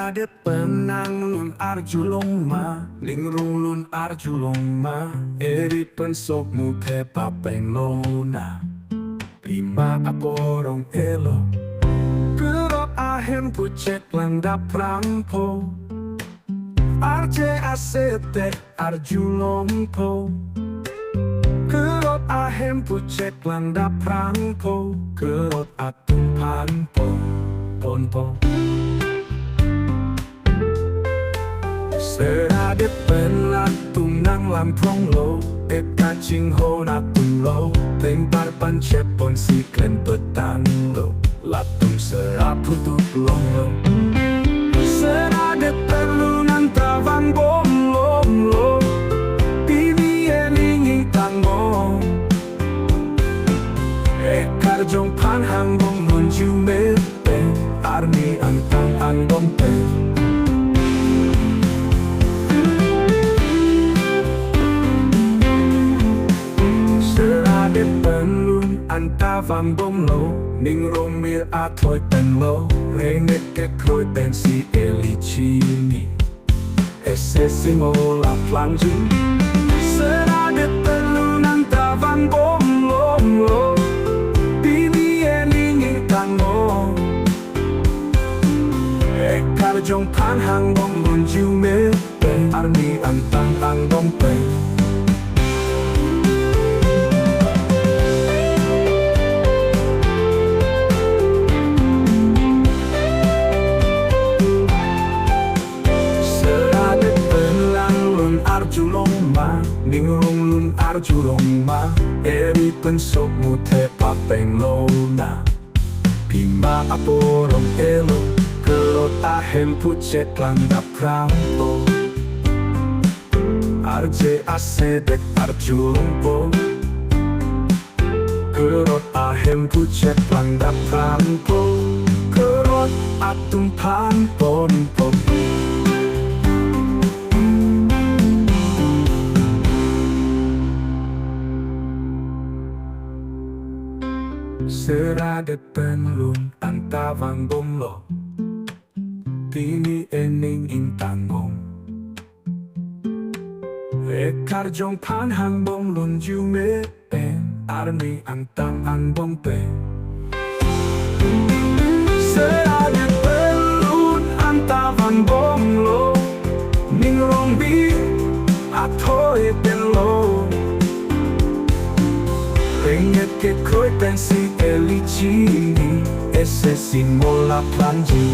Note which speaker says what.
Speaker 1: Serade penang lun arju longma Lingrung lun arju longma Eri pensok mute papeng lona Pima aporong elo Kerot ahem pucet landa prangpo Arje asete arju longpo Kerot ahem pucet landa prangpo Kerot atung panpo Ponpo Serade pelatung nang lamprong lo Eka cing ho natung lo Tengpar pancepon si klen petang lo Latung serapu tup long lo Serade pelunan tawang bom lom lo Pibi eningi tango Ekar jong panhang bom nunju mepe Arni antang anggong pe Serade penlun antavang bom lo Ning romir atoy pen lo Renget ke kroy pen si eli chini Ese simola plangjun Serade penlun antavang bom lo Bini eningi tango Ekar jong panhang bom nunju mepe Arni antang anggong pe Ningrung lun arju longma Eri pensok mute papeng lona Pima aporong elo Kerot ahem pucet landa prampo Arje asedek arju longpo Kerot ahem pucet landa prampo Kerot atung panpon pom Serade penlun antavang bom lo Pini ening intangong Ekar jong panhang bom lun jume pen Arni antang ang bom pe Serade penlun antavang bom lo Ningrong bi atoy pen lo Renget ke kroy pen si eli chini Ese simola planji